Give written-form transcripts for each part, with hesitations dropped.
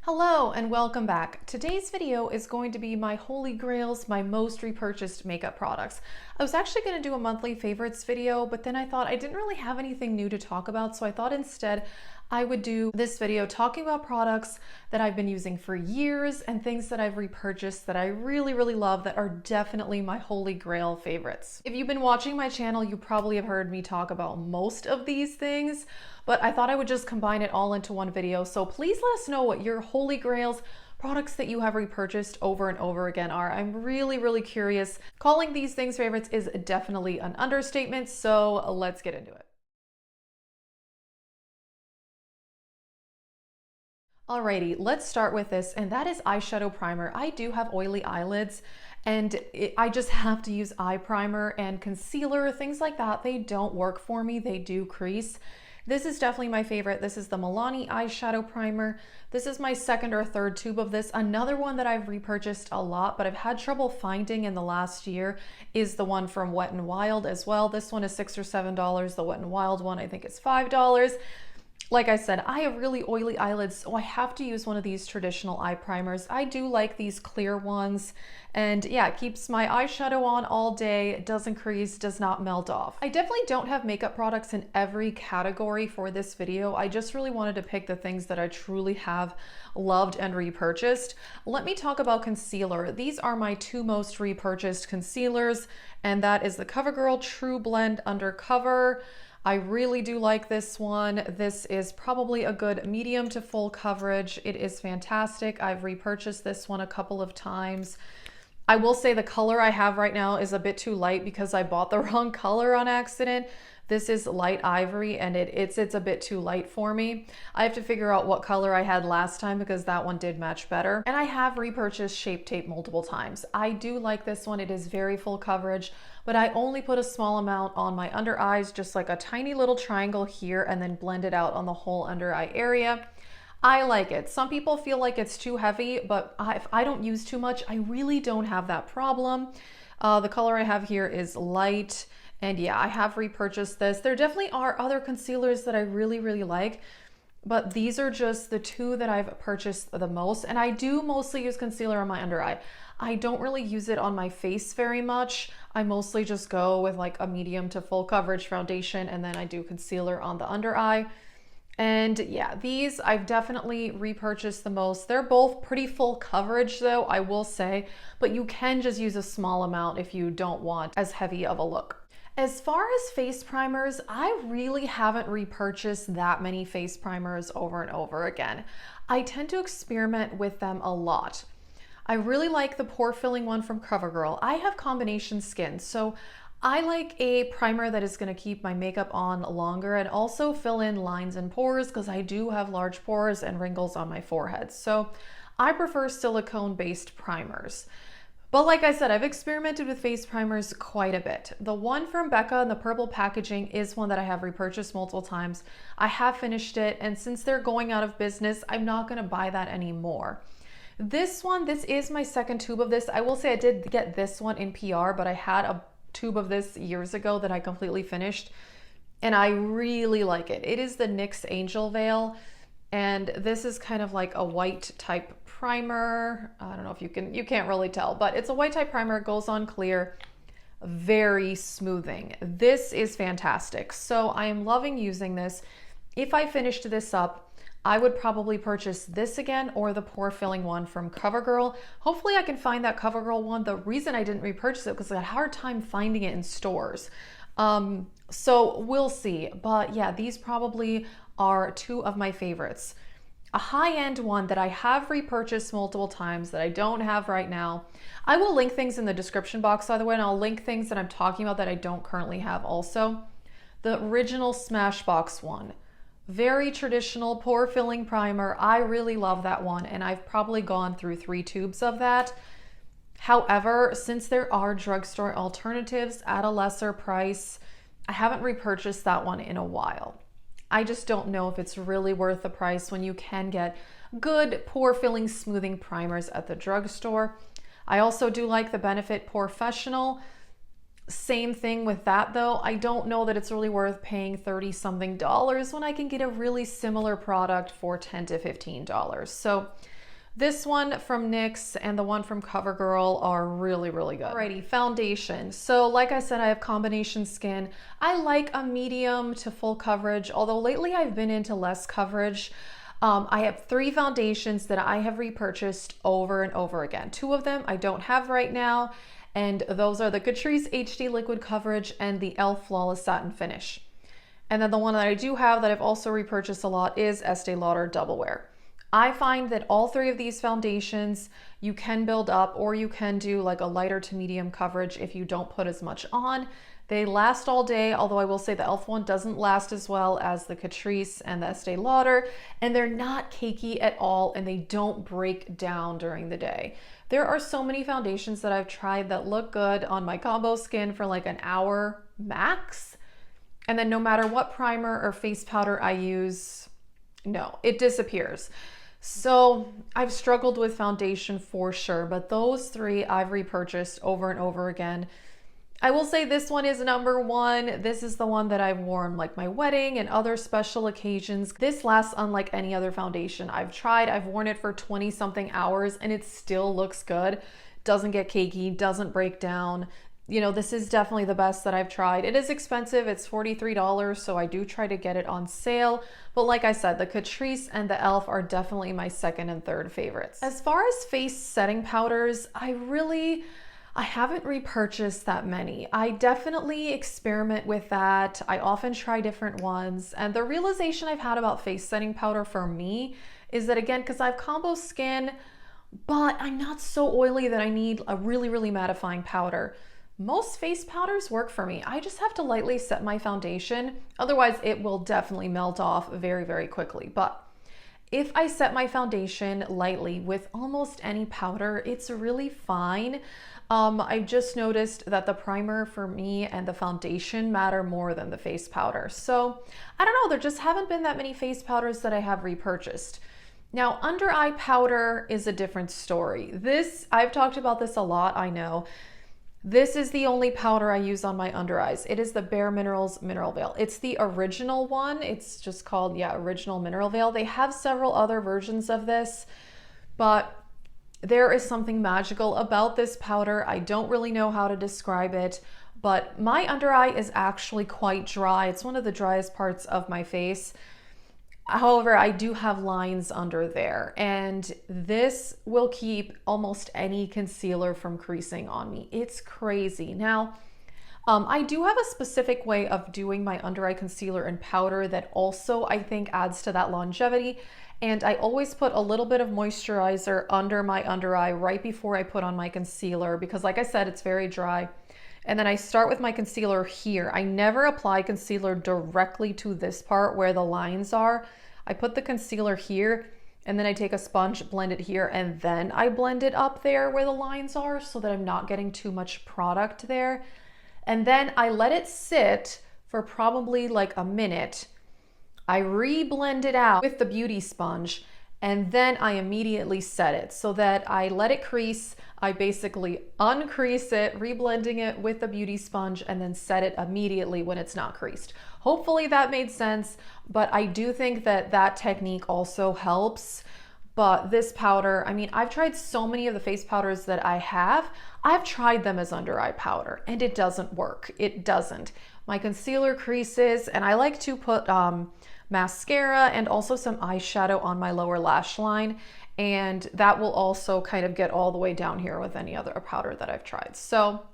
Hello and welcome back. Today's video is going to be my holy grails, my most repurchased makeup products. I was actually going to do a monthly favorites video, but then I thought I didn't really have anything new to talk about, so I thought instead I would do this video talking about products that I've been using for years and things that I've repurchased that I really love that are definitely my holy grail favorites. If you've been watching my channel, you probably have heard me talk about most of these things, but I thought I would just combine it all into one video. So please let us know what your holy grails, products that you have repurchased over and over again are. I'm really curious. Calling these things favorites is definitely an understatement, so let's get into it. Alrighty, let's start with this, and that is eyeshadow primer. I do have oily eyelids, and I just have to use eye primer and concealer, things like that. They don't work for me, they do crease. This is definitely my favorite. This is the Milani eyeshadow primer. This is my second or third tube of this. Another one that I've repurchased a lot, but I've had trouble finding in the last year is the one from Wet n Wild as well. This one is $6 or $7. The Wet n Wild one I think is $5. Like I said, I have really oily eyelids, so I have to use one of these traditional eye primers. I do like these clear ones, and yeah, it keeps my eyeshadow on all day, doesn't crease, does not melt off. I definitely don't have makeup products in every category for this video. I just really wanted to pick the things that I truly have loved and repurchased. Let me talk about concealer. These are my two most repurchased concealers, and that is the CoverGirl True Blend Undercover. I really do like this one. This is probably a good medium to full coverage. It is fantastic. I've repurchased this one a couple of times. I will say the color I have right now is a bit too light because I bought the wrong color on accident. This is light ivory, and it's a bit too light for me. I have to figure out what color I had last time because that one did match better. And I have repurchased Shape Tape multiple times. I do like this one. It is very full coverage, but I only put a small amount on my under eyes, just like a tiny little triangle here, and then blend it out on the whole under eye area. I like it. Some people feel like it's too heavy, but if I don't use too much, I really don't have that problem. The color I have here is light. And yeah, I have repurchased this. There definitely are other concealers that I really like, but these are just the two that I've purchased the most. And I do mostly use concealer on my under eye. I don't really use it on my face very much. I mostly just go with like a medium to full coverage foundation, and then I do concealer on the under eye. And yeah, these I've definitely repurchased the most. They're both pretty full coverage though, I will say, but you can just use a small amount if you don't want as heavy of a look. As far as face primers, I really haven't repurchased that many face primers over and over again. I tend to experiment with them a lot. I really like the pore filling one from CoverGirl. I have combination skin, so I like a primer that is going to keep my makeup on longer and also fill in lines and pores because I do have large pores and wrinkles on my forehead. So I prefer silicone-based primers. But like I said, I've experimented with face primers quite a bit. The one from Becca in the purple packaging is one that I have repurchased multiple times. I have finished it, and since they're going out of business, I'm not going to buy that anymore. This one, this is my second tube of this. I will say I did get this one in PR, but I had a tube of this years ago that I completely finished, and I really like it. It is the NYX Angel Veil, and this is kind of like a white type primer. I don't know if you can't really tell, but it's a white type primer. It goes on clear, very smoothing. This is fantastic. So I am loving using this. If I finished this up, I would probably purchase this again or the pore filling one from CoverGirl. Hopefully I can find that CoverGirl one. The reason I didn't repurchase it because I had a hard time finding it in stores. So we'll see. But yeah, these probably are two of my favorites. A high-end one that I have repurchased multiple times that I don't have right now. I will link things in the description box, by the way, and I'll link things that I'm talking about that I don't currently have also. The original Smashbox one. Very traditional pore filling primer. I really love that one, and I've probably gone through 3 tubes of that. However, since there are drugstore alternatives at a lesser price, I haven't repurchased that one in a while. I just don't know if it's really worth the price when you can get good pore filling smoothing primers at the drugstore. I also do like the Benefit Porefessional. Same thing with that though. I don't know that it's really worth paying 30 something dollars when I can get a really similar product for 10 to $15. So this one from NYX and the one from CoverGirl are really, really good. Alrighty, foundation. So like I said, I have combination skin. I like a medium to full coverage, although lately I've been into less coverage. I have 3 foundations that I have repurchased over and over again. 2 of them I don't have right now, and those are the Catrice HD Liquid Coverage and the e.l.f. Flawless Satin Finish. And then the one that I do have that I've also repurchased a lot is Estee Lauder Double Wear. I find that all 3 of these foundations you can build up, or you can do like a lighter to medium coverage if you don't put as much on. They last all day, although I will say the e.l.f. one doesn't last as well as the Catrice and the Estee Lauder, and they're not cakey at all, and they don't break down during the day. There are so many foundations that I've tried that look good on my combo skin for like an hour max, and then no matter what primer or face powder I use, no, it disappears. So I've struggled with foundation for sure, but those 3 I've repurchased over and over again. I will say this one is number 1. This is the one that I've worn like my wedding and other special occasions. This lasts unlike any other foundation I've tried. I've worn it for 20 something hours and it still looks good. Doesn't get cakey, doesn't break down. You know, this is definitely the best that I've tried. It is expensive, it's $43, so I do try to get it on sale. But like I said, the Catrice and the e.l.f. are definitely my 2nd and 3rd favorites. As far as face setting powders, I haven't repurchased that many. I definitely experiment with that. I often try different ones. And the realization I've had about face setting powder for me is that, again, because I have combo skin, but I'm not so oily that I need a really, really mattifying powder. Most face powders work for me. I just have to lightly set my foundation. Otherwise, it will definitely melt off very, very quickly. But if I set my foundation lightly with almost any powder, it's really fine. I've just noticed that the primer for me and the foundation matter more than the face powder. So I don't know, there just haven't been that many face powders that I have repurchased. Now, under eye powder is a different story. I've talked about this a lot, I know. This is the only powder I use on my under eyes. It is the Bare Minerals Mineral Veil. It's the original one. It's just called, Original Mineral Veil. They have several other versions of this, but there is something magical about this powder. I don't really know how to describe it, but my under eye is actually quite dry. It's one of the driest parts of my face. However, I do have lines under there, and this will keep almost any concealer from creasing on me. It's crazy. Now, I do have a specific way of doing my under eye concealer and powder that also I think adds to that longevity. And I always put a little bit of moisturizer under my under eye right before I put on my concealer because, like I said, it's very dry. And then I start with my concealer here. I never apply concealer directly to this part where the lines are. I put the concealer here and then I take a sponge, blend it here, and then I blend it up there where the lines are so that I'm not getting too much product there. And then I let it sit for probably like a minute. I re-blend it out with the beauty sponge, and then I immediately set it so that I let it crease. I basically uncrease it, reblending it with the beauty sponge, and then set it immediately when it's not creased. Hopefully that made sense, but I do think that that technique also helps. But this powder, I mean, I've tried so many of the face powders that I have. I've tried them as under eye powder and it doesn't work. It doesn't. My concealer creases, and I like to put mascara and also some eyeshadow on my lower lash line, and that will also kind of get all the way down here with any other powder that I've tried. So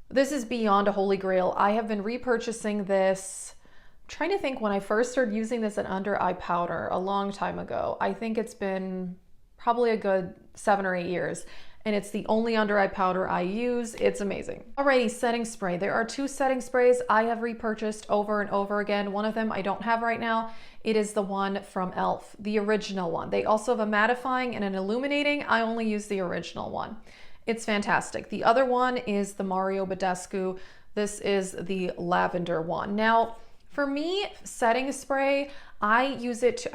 this is beyond a holy grail. I have been repurchasing this. I'm trying to think when I first started using this as under eye powder a long time ago. I think it's been probably a good 7 or 8 years. And it's the only under eye powder I use. It's amazing. Alrighty, setting spray. There are 2 setting sprays I have repurchased over and over again. One of them I don't have right now. It is the one from e.l.f., the original one. They also have a mattifying and an illuminating. I only use the original one. It's fantastic. The other one is the Mario Badescu. This is the lavender one. Now, for me, setting spray, I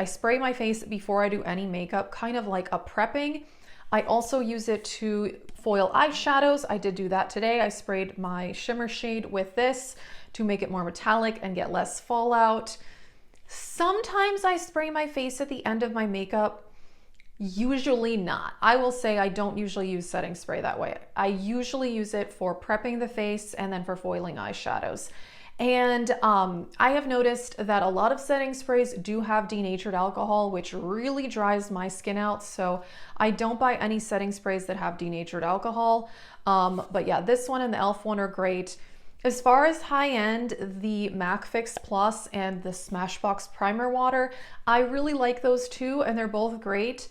spray my face before I do any makeup, kind of like a prepping. I also use it to foil eyeshadows. I did do that today. I sprayed my shimmer shade with this to make it more metallic and get less fallout. Sometimes I spray my face at the end of my makeup. Usually not. I will say I don't usually use setting spray that way. I usually use it for prepping the face and then for foiling eyeshadows. And I have noticed that a lot of setting sprays do have denatured alcohol, which really dries my skin out. So I don't buy any setting sprays that have denatured alcohol. But yeah, this one and the e.l.f. one are great. As far as high end, the MAC Fix Plus and the Smashbox Primer Water, I really like those too, and they're both great.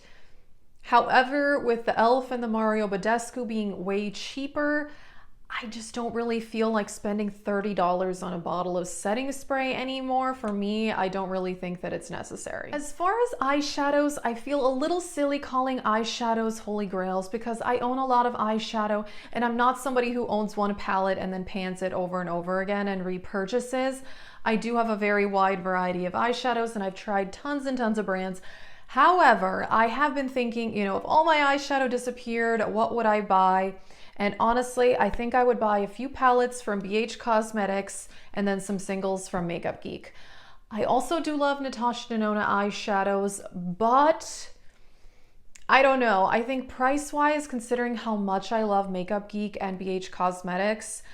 However, with the e.l.f. and the Mario Badescu being way cheaper, I just don't really feel like spending $30 on a bottle of setting spray anymore. For me, I don't really think that it's necessary. As far as eyeshadows, I feel a little silly calling eyeshadows holy grails because I own a lot of eyeshadow and I'm not somebody who owns one palette and then pans it over and over again and repurchases. I do have a very wide variety of eyeshadows and I've tried tons and tons of brands. However, I have been thinking, you know, if all my eyeshadow disappeared, what would I buy? And honestly, I think I would buy a few palettes from BH Cosmetics and then some singles from Makeup Geek. I also do love Natasha Denona eyeshadows, but I don't know. I think price-wise, considering how much I love Makeup Geek and BH Cosmetics,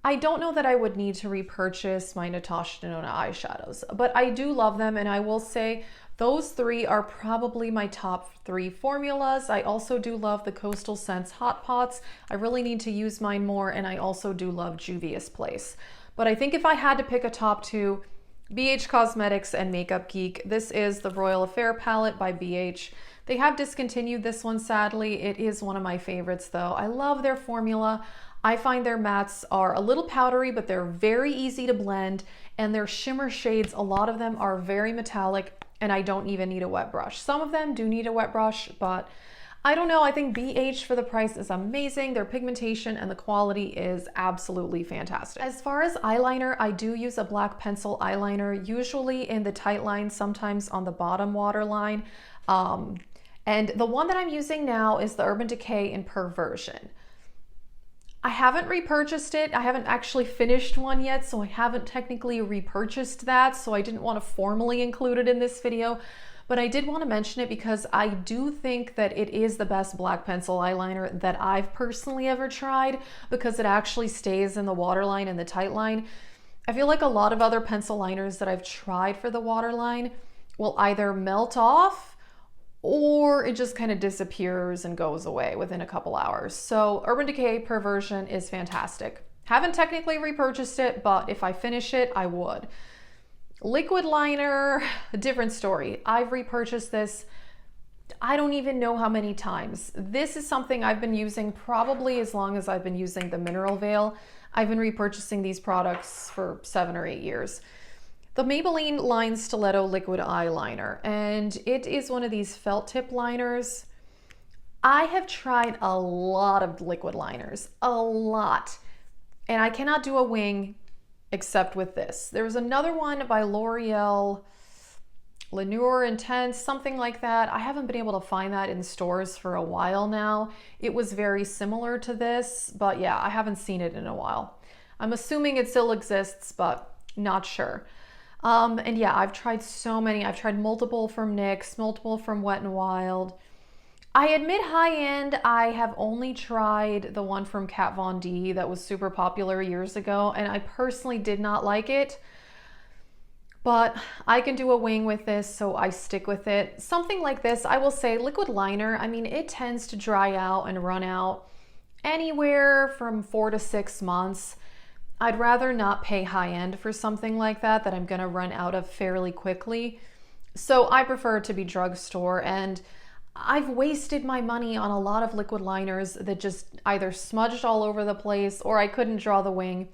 I don't know that I would need to repurchase my Natasha Denona eyeshadows, but I do love them, and I will say those three are probably my top 3 formulas. I also do love the Coastal Scents Hot Pots. I really need to use mine more, and I also do love Juvia's Place. But I think if I had to pick a top 2, BH Cosmetics and Makeup Geek. This is the Royal Affair palette by BH. They have discontinued this one, sadly. It is one of my favorites, though. I love their formula. I find their mattes are a little powdery, but they're very easy to blend, and their shimmer shades, a lot of them are very metallic, and I don't even need a wet brush. Some of them do need a wet brush, but I don't know. I think BH for the price is amazing. Their pigmentation and the quality is absolutely fantastic. As far as eyeliner, I do use a black pencil eyeliner, usually in the tight line, sometimes on the bottom waterline. And the one that I'm using now is the Urban Decay in Perversion. I haven't repurchased it. I haven't actually finished one yet, so I haven't technically repurchased that, so I didn't want to formally include it in this video, but I did want to mention it because I do think that it is the best black pencil eyeliner that I've personally ever tried because it actually stays in the waterline and the tight line. I feel like a lot of other pencil liners that I've tried for the waterline will either melt off or it just kind of disappears and goes away within a couple hours. So Urban Decay Perversion is fantastic. Haven't technically repurchased it, but if I finish it, I would. Liquid liner, a different story. I've repurchased this, I don't even know how many times. This is something I've been using probably as long as I've been using the Mineral Veil. I've been repurchasing these products for 7 or 8 years. The Maybelline Line Stiletto Liquid Eyeliner, and it is one of these felt tip liners. I have tried a lot of liquid liners, a lot, and I cannot do a wing except with this. There was another one by L'Oreal, Lenure Intense, something like that. I haven't been able to find that in stores for a while now. It was very similar to this, but yeah, I haven't seen it in a while. I'm assuming it still exists, but not sure. And yeah, I've tried so many. I've tried multiple from NYX, multiple from Wet n Wild. I admit high-end, I have only tried the one from Kat Von D that was super popular years ago, and I personally did not like it. But I can do a wing with this, so I stick with it. Something like this, I will say, liquid liner, I mean, it tends to dry out and run out anywhere from 4 to 6 months. I'd rather not pay high-end for something like that I'm gonna run out of fairly quickly. So I prefer it to be drugstore, and I've wasted my money on a lot of liquid liners that just either smudged all over the place or I couldn't draw the wing.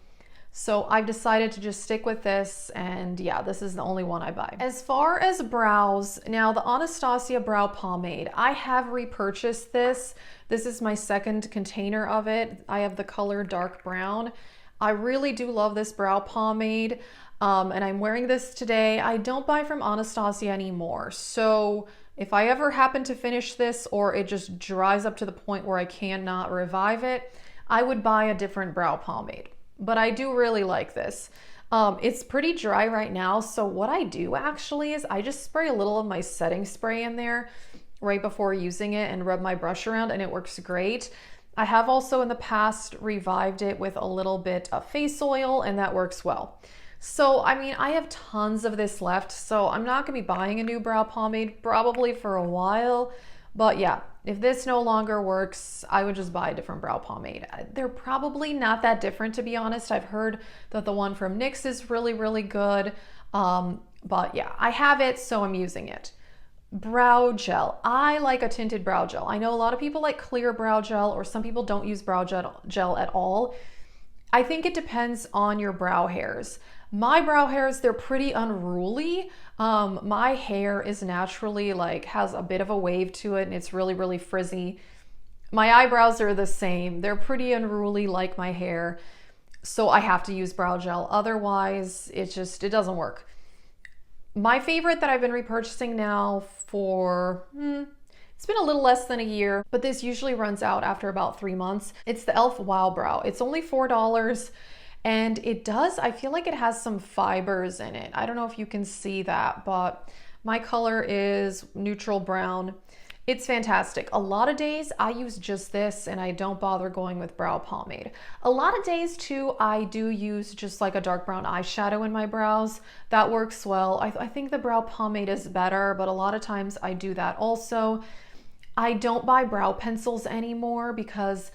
So I've decided to just stick with this, and yeah, this is the only one I buy. As far as brows, now the Anastasia Brow Pomade, I have repurchased this. This is my second container of it. I have the color dark brown. I really do love this brow pomade, and I'm wearing this today. I don't buy from Anastasia anymore, so If I ever happen to finish this or it just dries up to the point where I cannot revive it, I would buy a different brow pomade. But I do really like this. It's pretty dry right now, so what I do actually is I just spray a little of my setting spray in there right before using it and rub my brush around, and it works great. I have also in the past revived it with a little bit of face oil, and that works well. So, I mean, I have tons of this left, so I'm not gonna be buying a new brow pomade probably for a while. But yeah, if this no longer works, I would just buy a different brow pomade. They're probably not that different, to be honest. I've heard that the one from NYX is really, really good. But yeah, I have it, so I'm using it. Brow gel. I like a tinted brow gel. I know a lot of people like clear brow gel, or some people don't use brow gel at all. I think it depends on your brow hairs. My brow hairs, they're pretty unruly. My hair is naturally has a bit of a wave to it, and it's really, really frizzy. My eyebrows are the same. They're pretty unruly like my hair. So I have to use brow gel. Otherwise, it doesn't work. My favorite that I've been repurchasing now for, it's been a little less than a year, but this usually runs out after about 3 months. It's the e.l.f. Wow Brow. It's only $4. And I feel like it has some fibers in it. I don't know if you can see that, but my color is neutral brown. It's fantastic. A lot of days I use just this and I don't bother going with brow pomade. A lot of days too, I do use just like a dark brown eyeshadow in my brows. That works well. I think the brow pomade is better, but a lot of times I do that also. I don't buy brow pencils anymore because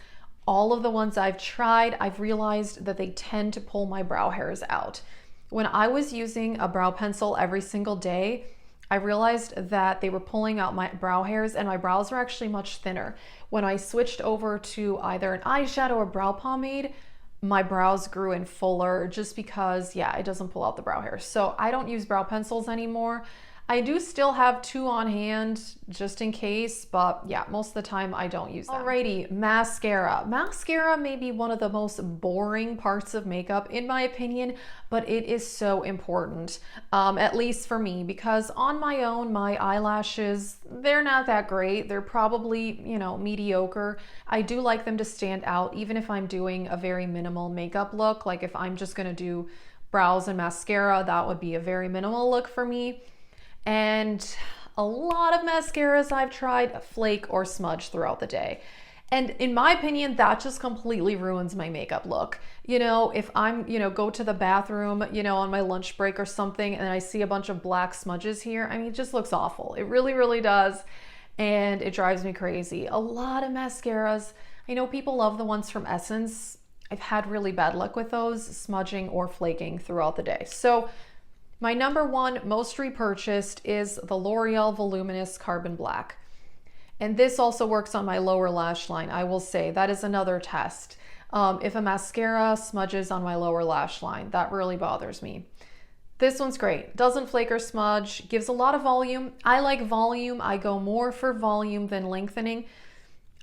all of the ones I've tried, I've realized that they tend to pull my brow hairs out. When I was using a brow pencil every single day, I realized that they were pulling out my brow hairs and my brows were actually much thinner. When I switched over to either an eyeshadow or brow pomade, my brows grew in fuller just because, yeah, it doesn't pull out the brow hairs. So I don't use brow pencils anymore. I do still have 2 on hand just in case, but yeah, most of the time I don't use them. Alrighty, mascara. Mascara may be one of the most boring parts of makeup in my opinion, but it is so important, at least for me, because on my own, my eyelashes, they're not that great. They're probably, mediocre. I do like them to stand out, even if I'm doing a very minimal makeup look. Like if I'm just gonna do brows and mascara, that would be a very minimal look for me. And a lot of mascaras I've tried flake or smudge throughout the day. And in my opinion, that just completely ruins my makeup look. If I'm, go to the bathroom, on my lunch break or something, and I see a bunch of black smudges here, I mean, it just looks awful. It really, really does. And it drives me crazy. A lot of mascaras, I know people love the ones from Essence. I've had really bad luck with those, smudging or flaking throughout the day. So my number one most repurchased is the L'Oreal Voluminous Carbon Black. And this also works on my lower lash line. I will say that is another test. If a mascara smudges on my lower lash line, that really bothers me. This one's great. Doesn't flake or smudge, gives a lot of volume. I like volume. I go more for volume than lengthening.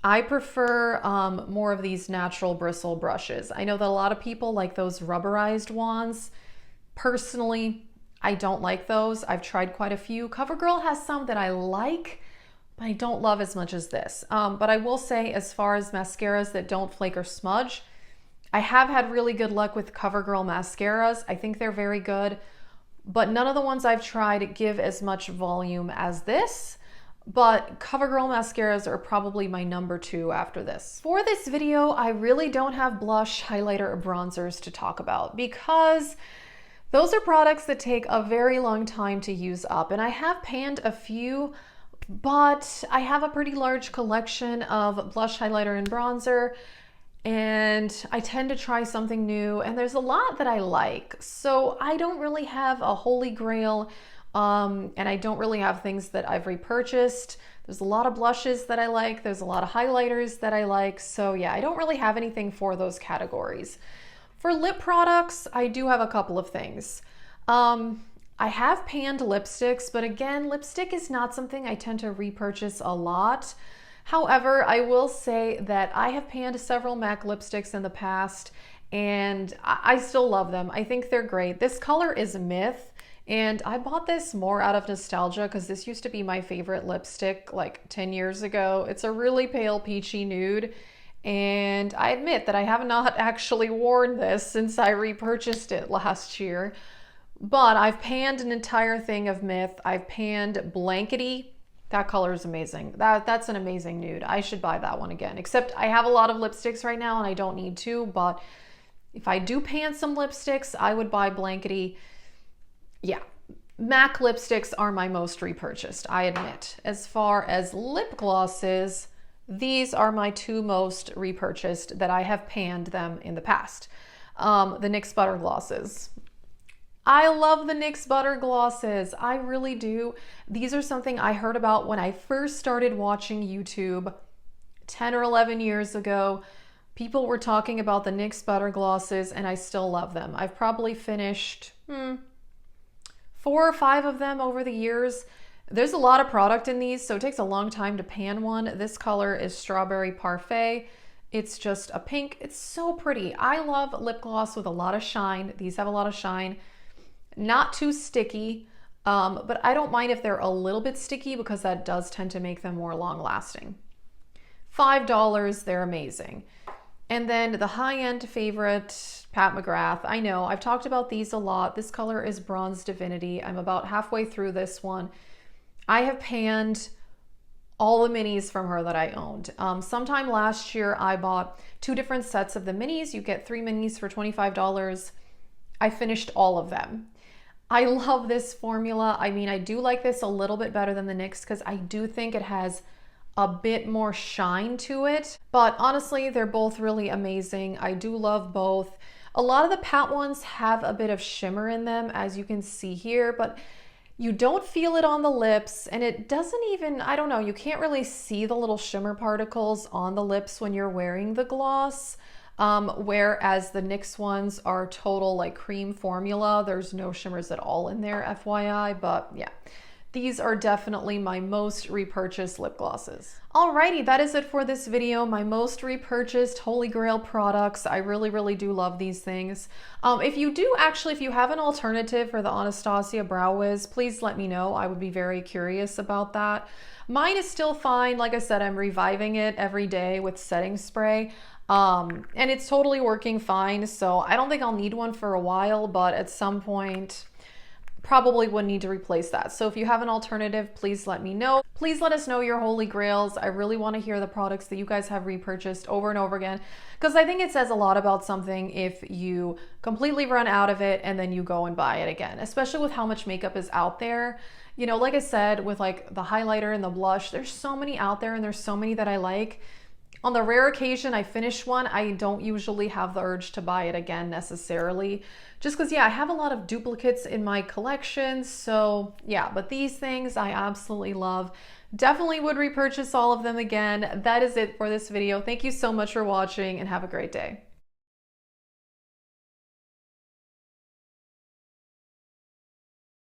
I prefer more of these natural bristle brushes. I know that a lot of people like those rubberized wands. Personally, I don't like those. I've tried quite a few. CoverGirl has some that I like, but I don't love as much as this. But I will say, as far as mascaras that don't flake or smudge, I have had really good luck with CoverGirl mascaras. I think they're very good, but none of the ones I've tried give as much volume as this. But CoverGirl mascaras are probably my number 2 after this. For this video, I really don't have blush, highlighter, or bronzers to talk about because those are products that take a very long time to use up, and I have panned a few, but I have a pretty large collection of blush, highlighter, and bronzer, and I tend to try something new, and there's a lot that I like. So I don't really have a holy grail, and I don't really have things that I've repurchased. There's a lot of blushes that I like. There's a lot of highlighters that I like. So yeah, I don't really have anything for those categories. For lip products, I do have a couple of things. I have panned lipsticks, but again, lipstick is not something I tend to repurchase a lot. However, I will say that I have panned several MAC lipsticks in the past, and I still love them. I think they're great. This color is Myth, And I bought this more out of nostalgia because this used to be my favorite lipstick like 10 years ago. It's a really pale peachy nude. And I admit that I have not actually worn this since I repurchased it last year. But I've panned an entire thing of Myth. I've panned Blankety. That color is amazing. That's an amazing nude. I should buy that one again. Except I have a lot of lipsticks right now and I don't need to. But if I do pan some lipsticks, I would buy Blankety. Yeah, MAC lipsticks are my most repurchased, I admit. As far as lip glosses, these are my two most repurchased that I have panned them in the past. The NYX Butter Glosses. I love the NYX Butter Glosses. I really do. These are something I heard about when I first started watching YouTube 10 or 11 years ago. People were talking about the NYX Butter Glosses and I still love them. I've probably finished 4 or 5 of them over the years. There's a lot of product in these, so it takes a long time to pan one. This color is Strawberry Parfait. It's just a pink. It's so pretty. I love lip gloss with a lot of shine. These have a lot of shine. Not too sticky, but I don't mind if they're a little bit sticky because that does tend to make them more long lasting. $5, they're amazing. And then the high-end favorite, Pat McGrath. I know, I've talked about these a lot. This color is Bronze Divinity. I'm about halfway through this one. I have panned all the minis from her that I owned. Sometime last year, I bought 2 different sets of the minis. You get 3 minis for $25. I finished all of them. I love this formula. I mean, I do like this a little bit better than the NYX because I do think it has a bit more shine to it, but honestly, they're both really amazing. I do love both. A lot of the Pat ones have a bit of shimmer in them, as you can see here, but you don't feel it on the lips, and it doesn't even, I don't know, you can't really see the little shimmer particles on the lips when you're wearing the gloss, whereas the NYX ones are total like cream formula. There's no shimmers at all in there, FYI, but yeah. These are definitely my most repurchased lip glosses. Alrighty, that is it for this video. My most repurchased Holy Grail products. I really do love these things. If you have an alternative for the Anastasia Brow Wiz, please let me know. I would be very curious about that. Mine is still fine. Like I said, I'm reviving it every day with setting spray. And it's totally working fine. So I don't think I'll need one for a while, but at some point, probably would need to replace that. So if you have an alternative, please let me know. Please let us know your holy grails. I really want to hear the products that you guys have repurchased over and over again, because I think it says a lot about something if you completely run out of it and then you go and buy it again, especially with how much makeup is out there. You know, like I said, with like the highlighter and the blush, there's so many out there and there's so many that I like. On the rare occasion I finish one, I don't usually have the urge to buy it again necessarily. Just because, yeah, I have a lot of duplicates in my collection. So yeah, but these things I absolutely love. Definitely would repurchase all of them again. That is it for this video. Thank you so much for watching and have a great day.